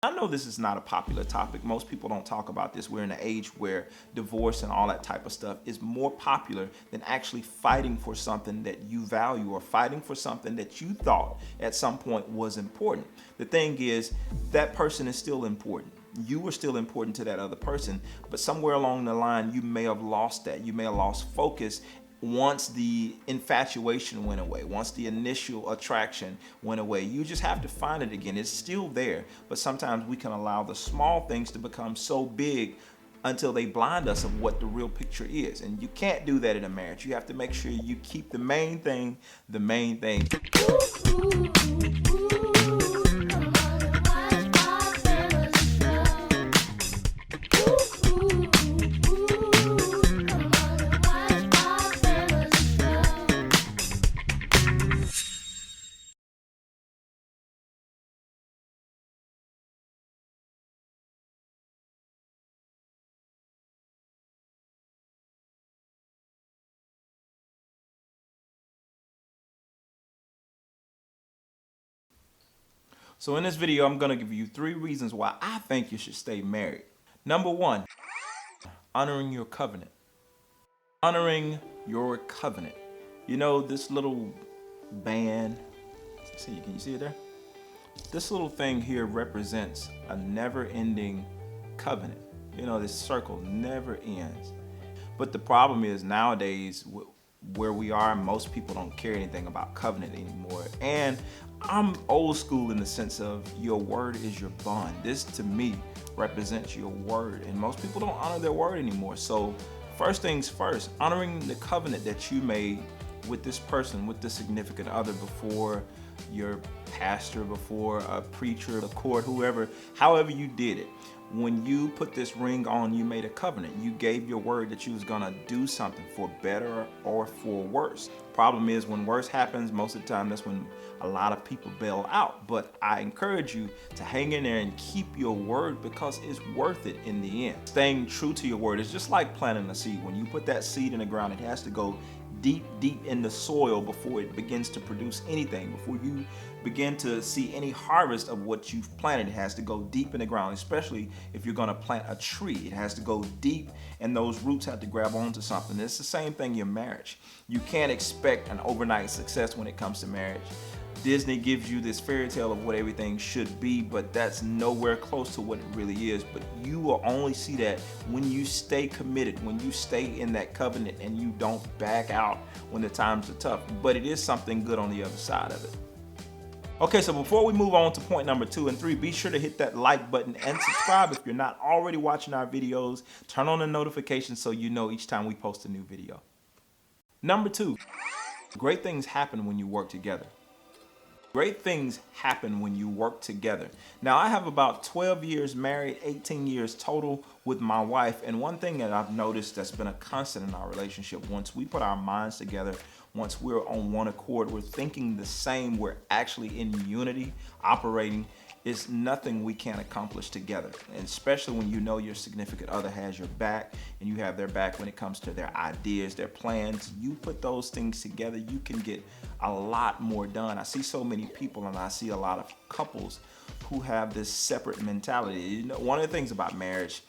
I know this is not a popular topic. Most people don't talk about this. We're in an age where divorce and all that type of stuff is more popular than actually fighting for something that you value or fighting for something that you thought at some point was important. The thing is, that person is still important. You were still important to that other person, but somewhere along the line, you may have lost that. You may have lost focus once the infatuation went away, once the initial attraction went away. You just have to find it again. It's still there, but sometimes we can allow the small things to become so big until they blind us of what the real picture is. And you can't do that in a marriage. You have to make sure you keep the main thing the main thing. So in this video, I'm gonna give you 3 reasons why I think you should stay married. Number 1, honoring your covenant. Honoring your covenant. You know, this little band, can you see it there? This little thing here represents a never-ending covenant. You know, this circle never ends. But the problem is nowadays, where we are, most people don't care anything about covenant anymore. And I'm old school in the sense of your word is your bond. This to me represents your word, and most people don't honor their word anymore. So first things first, honoring the covenant that you made with this person, with the significant other, before your pastor, before a preacher, a court, whoever, however you did it. When you put this ring on, you made a covenant. You gave your word that you was gonna do something for better or for worse. Problem is, when worse happens, most of the time that's when a lot of people bail out. But I encourage you to hang in there and keep your word, because it's worth it in the end. Staying true to your word is just like planting a seed. When you put that seed in the ground, it has to go deep in the soil before it begins to produce anything. Before you begin to see any harvest of what you've planted, it has to go deep in the ground, especially if you're gonna plant a tree. It has to go deep, and those roots have to grab onto something. It's the same thing in your marriage. You can't expect an overnight success when it comes to marriage. Disney gives you this fairy tale of what everything should be, but that's nowhere close to what it really is. But you will only see that when you stay committed, when you stay in that covenant and you don't back out when the times are tough. But it is something good on the other side of it. Okay, so before we move on to point number 2 and 3, be sure to hit that like button and subscribe if you're not already watching our videos. Turn on the notifications so you know each time we post a new video. Number 2, great things happen when you work together. Great things happen when you work together. Now, I have about 12 years married, 18 years total with my wife. And one thing that I've noticed that's been a constant in our relationship, once we put our minds together, once we're on one accord, we're thinking the same, we're actually in unity, operating, is nothing we can't accomplish together. And especially when you know your significant other has your back and you have their back when it comes to their ideas, their plans. You put those things together, you can get a lot more done. I see so many people, and I see a lot of couples who have this separate mentality. You know, one of the things about marriage,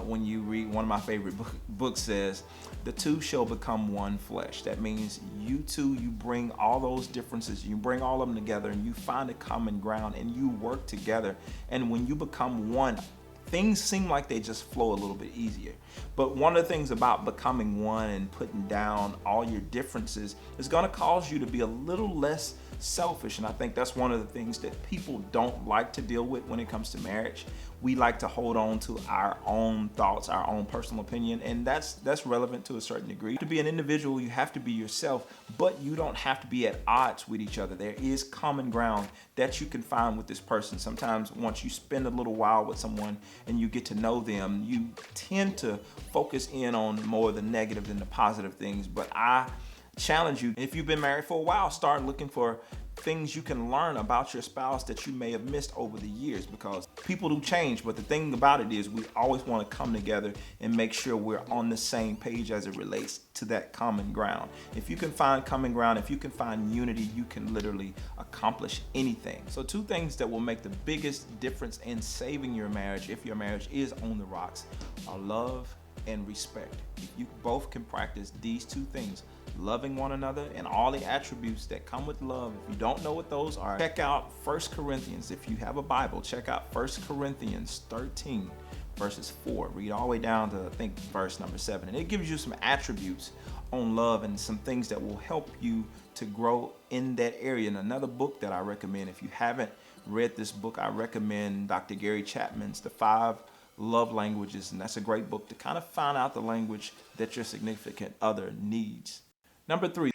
when you read one of my favorite books says, the two shall become one flesh. That means you two, you bring all those differences, you bring all of them together, and you find a common ground and you work together. And when you become one, things seem like they just flow a little bit easier. But one of the things about becoming one and putting down all your differences is gonna cause you to be a little less selfish. And I think that's one of the things that people don't like to deal with when it comes to marriage. We like to hold on to our own thoughts, our own personal opinion, and that's relevant to a certain degree. To be an individual, you have to be yourself, but you don't have to be at odds with each other. There is common ground that you can find with this person. Sometimes once you spend a little while with someone and you get to know them, you tend to focus in on more of the negative than the positive things. But I challenge you, if you've been married for a while, start looking for things you can learn about your spouse that you may have missed over the years, because people do change, but the thing about it is we always want to come together and make sure we're on the same page as it relates to that common ground. If you can find common ground, if you can find unity, you can literally accomplish anything. So 2 things that will make the biggest difference in saving your marriage, if your marriage is on the rocks, are love and respect. If you both can practice these 2 things, loving one another and all the attributes that come with love, if you don't know what those are, check out 1 Corinthians. If you have a Bible, check out 1 Corinthians 13 verses 4. Read all the way down to, I think, verse number 7. And it gives you some attributes on love and some things that will help you to grow in that area. And another book that I recommend, if you haven't read this book, I recommend Dr. Gary Chapman's The 5 Love Languages, and that's a great book to kind of find out the language that your significant other needs. Number 3,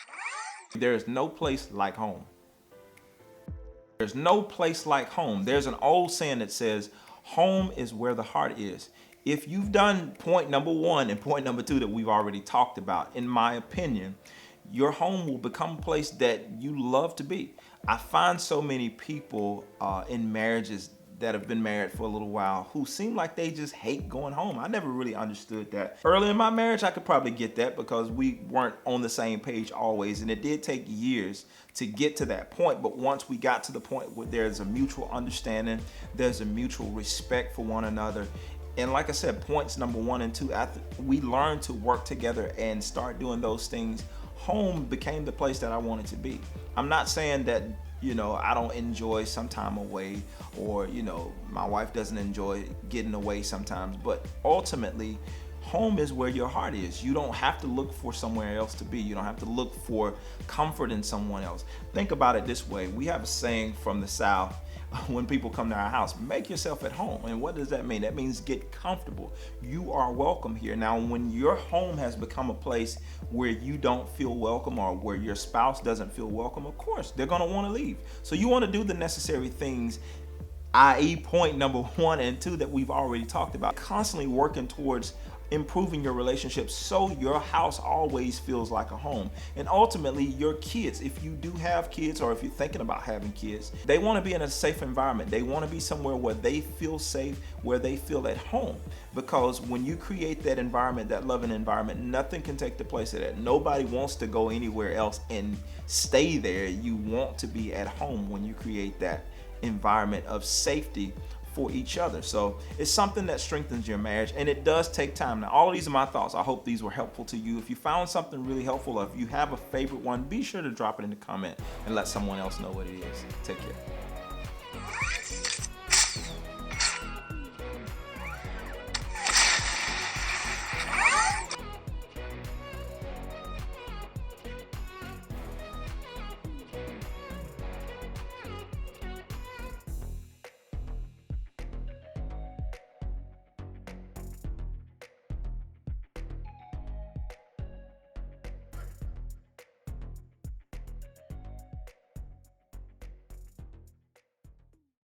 there is no place like home. There's no place like home. There's an old saying that says, home is where the heart is. If you've done point number 1 and point number 2 that we've already talked about, in my opinion, your home will become a place that you love to be. I find so many people in marriages that have been married for a little while who seem like they just hate going home. I never really understood that. Early in my marriage, I could probably get that because we weren't on the same page always, and it did take years to get to that point. But once we got to the point where there's a mutual understanding, there's a mutual respect for one another, and like I said, points number 1 and 2, after we learned to work together and start doing those things, home became the place that I wanted to be. I'm not saying that, I don't enjoy some time away, or, my wife doesn't enjoy getting away sometimes, but ultimately, home is where your heart is. You don't have to look for somewhere else to be. You don't have to look for comfort in someone else. Think about it this way. We have a saying from the South when people come to our house: make yourself at home. And what does that mean? That means get comfortable. You are welcome here. Now, when your home has become a place where you don't feel welcome, or where your spouse doesn't feel welcome, of course, they're going to want to leave. So you want to do the necessary things, i.e. point number 1 and 2 that we've already talked about. Constantly working towards improving your relationship so your house always feels like a home. And ultimately, your kids, if you do have kids, or if you're thinking about having kids, they want to be in a safe environment. They want to be somewhere where they feel safe, where they feel at home. Because when you create that environment, that loving environment, nothing can take the place of that. Nobody wants to go anywhere else and stay there. You want to be at home when you create that environment of safety for each other. So it's something that strengthens your marriage, and it does take time. Now, all of these are my thoughts. I hope these were helpful to you. If you found something really helpful, or if you have a favorite one, be sure to drop it in the comment and let someone else know what it is. Take care.